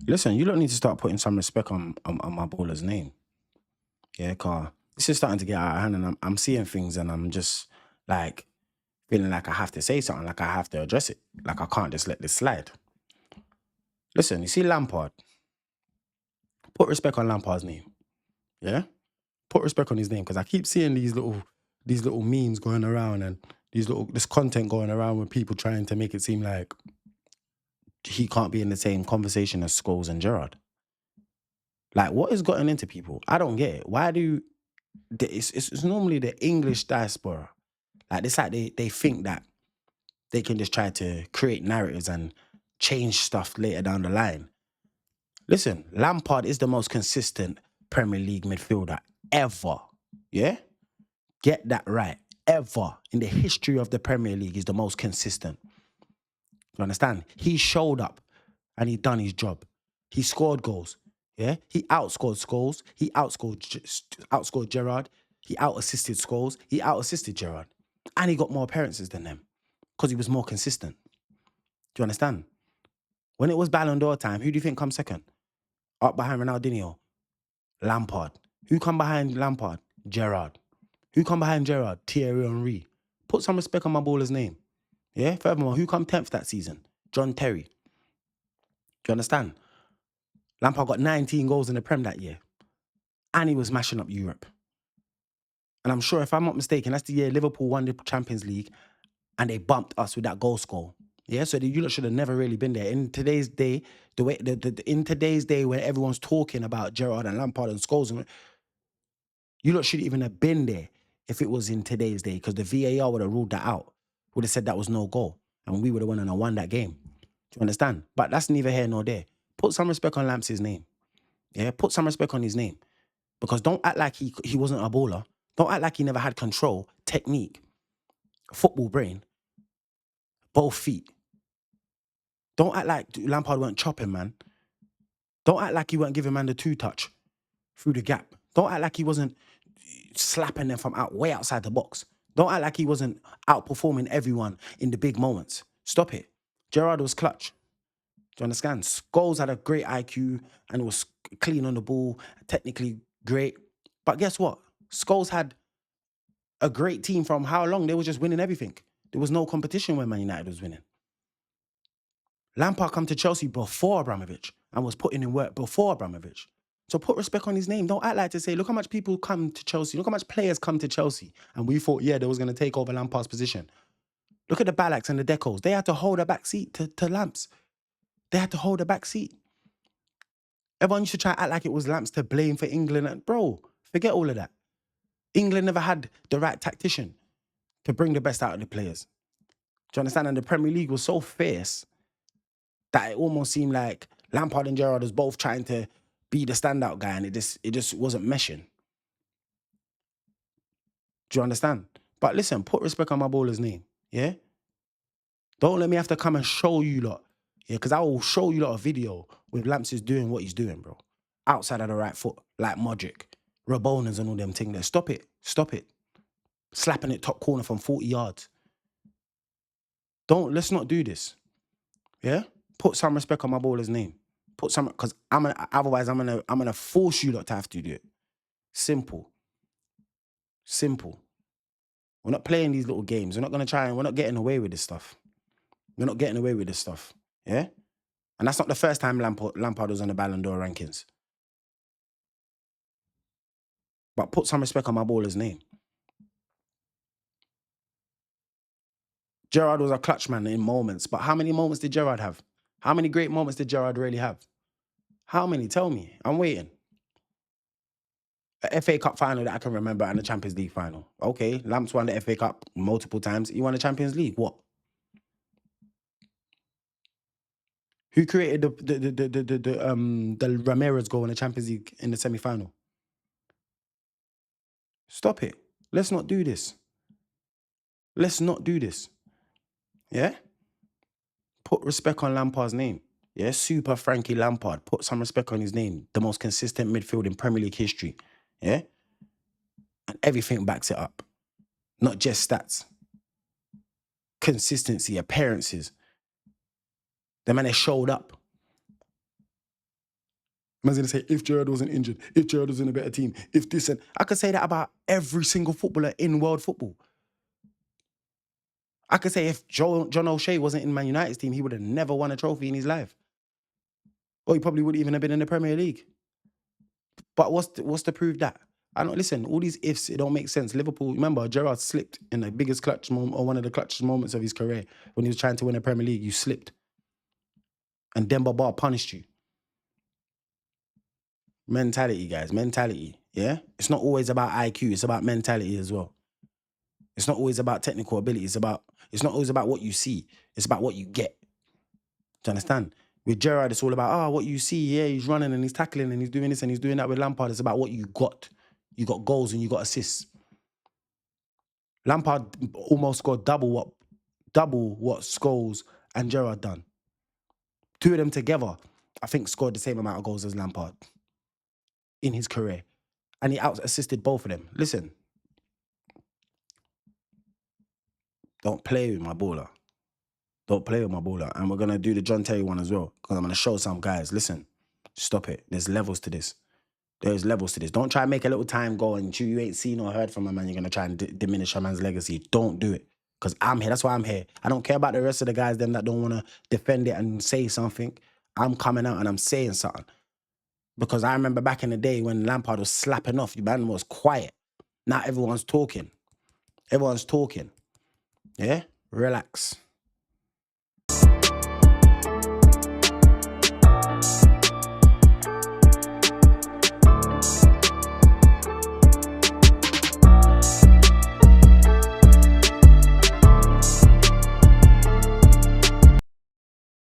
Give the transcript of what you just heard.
Listen, you don't need to start putting some respect on my baller's name. Yeah, car. This is starting to get out of hand, and I'm seeing things, and I'm just like feeling like I have to say something, like I have to address it, like I can't just let this slide. Listen, you see Lampard. Put respect on Lampard's name. Yeah, put respect on his name, because I keep seeing these little memes going around, and this content going around with people trying to make it seem like he can't be in the same conversation as Scholes and Gerrard. Like, what has gotten into people? I don't get it. Why do it's normally the English diaspora. Like, it's like they think that they can just try to create narratives and change stuff later down the line. Listen, Lampard is the most consistent Premier League midfielder ever. Yeah? Get that right. Ever in the history of the Premier League, he's the most consistent. You understand? He showed up and he done his job. He scored goals. Yeah? He outscored Scholes. He outscored Gerrard. He out-assisted Scholes. He out-assisted Gerrard. And he got more appearances than them because he was more consistent. Do you understand? When it was Ballon d'Or time, who do you think comes second? Up behind Ronaldinho? Lampard. Who come behind Lampard? Gerrard. Who come behind Gerrard? Thierry Henry. Put some respect on my baller's name. Yeah? Furthermore, who come 10th that season? John Terry. Do you understand? Lampard got 19 goals in the Prem that year. And he was mashing up Europe. And I'm sure, if I'm not mistaken, that's the year Liverpool won the Champions League and they bumped us with that goal score. Yeah, so you lot should have never really been there. In today's day, in today's day where everyone's talking about Gerrard and Lampard and Scholes, you lot should even have been there if it was in today's day, because the VAR would have ruled that out. Would have said that was no goal, and we would have won and won that game. Do you understand? But that's neither here nor there. Put some respect on Lamps' name. Yeah, put some respect on his name. Because don't act like he wasn't a baller. Don't act like he never had control, technique, football brain, both feet. Don't act like Lampard weren't chopping, man. Don't act like he weren't giving man the two-touch through the gap. Don't act like he wasn't slapping them from way outside the box. Don't act like he wasn't outperforming everyone in the big moments. Stop it. Gerrard was clutch. Do you understand? Scholes had a great IQ and was clean on the ball, technically great. But guess what? Scholes had a great team from how long? They were just winning everything. There was no competition when Man United was winning. Lampard come to Chelsea before Abramovich and was putting in work before Abramovich. So put respect on his name. Don't act like to say, look how much people come to Chelsea. Look how much players come to Chelsea. And we thought, yeah, they was going to take over Lampard's position. Look at the Ballacks and the Decos. They had to hold a back seat to Lamps. They had to hold a back seat. Everyone used to try to act like it was Lamps to blame for England. And bro, forget all of that. England never had the right tactician to bring the best out of the players. Do you understand? And the Premier League was so fierce that it almost seemed like Lampard and Gerrard was both trying to be the standout guy, and it just wasn't meshing. Do you understand? But listen, put respect on my baller's name, yeah? Don't let me have to come and show you lot, yeah? Because I will show you lot a video with Lamps is doing what he's doing, bro. Outside of the right foot, like Modric, Rabonas and all them things there. Stop it. Stop it. Slapping it top corner from 40 yards. Let's not do this, yeah? Put some respect on my baller's name. Put some, because otherwise I'm gonna force you lot to have to do it. Simple. Simple. We're not playing these little games. We're not getting away with this stuff. We're not getting away with this stuff. Yeah? And that's not the first time Lampard was on the Ballon d'Or rankings. But put some respect on my baller's name. Gerrard was a clutch man in moments, but how many moments did Gerrard have? How many great moments did Gerrard really have? How many? Tell me. I'm waiting. A FA Cup final that I can remember and a Champions League final. Okay, Lamps won the FA Cup multiple times. He won the Champions League. What? Who created the Ramirez goal in the Champions League in the semi-final? Stop it. Let's not do this. Let's not do this. Yeah? Put respect on Lampard's name. Yeah? Super Frankie Lampard. Put some respect on his name. The most consistent midfield in Premier League history. Yeah? And everything backs it up. Not just stats. Consistency, appearances. The man has showed up. Man's gonna say, if Gerrard wasn't injured, if Gerrard was in a better team, if this and I could say that about every single footballer in world football. I could say if John O'Shea wasn't in Man United's team, he would have never won a trophy in his life. Or he probably wouldn't even have been in the Premier League. But what's to prove that? I don't listen. All these ifs, it don't make sense. Liverpool, remember, Gerrard slipped in the biggest clutch moment, or one of the clutch moments of his career when he was trying to win a Premier League. You slipped, and Demba Ba punished you. Mentality, guys, mentality. Yeah, it's not always about IQ. It's about mentality as well. It's not always about technical ability. It's not always about what you see. It's about what you get. Do you understand? With Gerrard, it's all about what you see. Yeah, he's running and he's tackling and he's doing this and he's doing that. With Lampard, it's about what you got. You got goals and you got assists. Lampard almost scored double what Scholes and Gerrard done. Two of them together, I think, scored the same amount of goals as Lampard in his career. And he out-assisted both of them. Listen, don't play with my baller. Don't play with my baller. And we're going to do the John Terry one as well, because I'm going to show some guys, listen, stop it. There's levels to this. There's levels to this. Don't try and make a little time go and you ain't seen or heard from a man. You're going to try and diminish a man's legacy. Don't do it. Because I'm here. That's why I'm here. I don't care about the rest of the guys, them that don't want to defend it and say something. I'm coming out and I'm saying something. Because I remember back in the day when Lampard was slapping off, the man was quiet. Now everyone's talking. Everyone's talking. Yeah? Relax.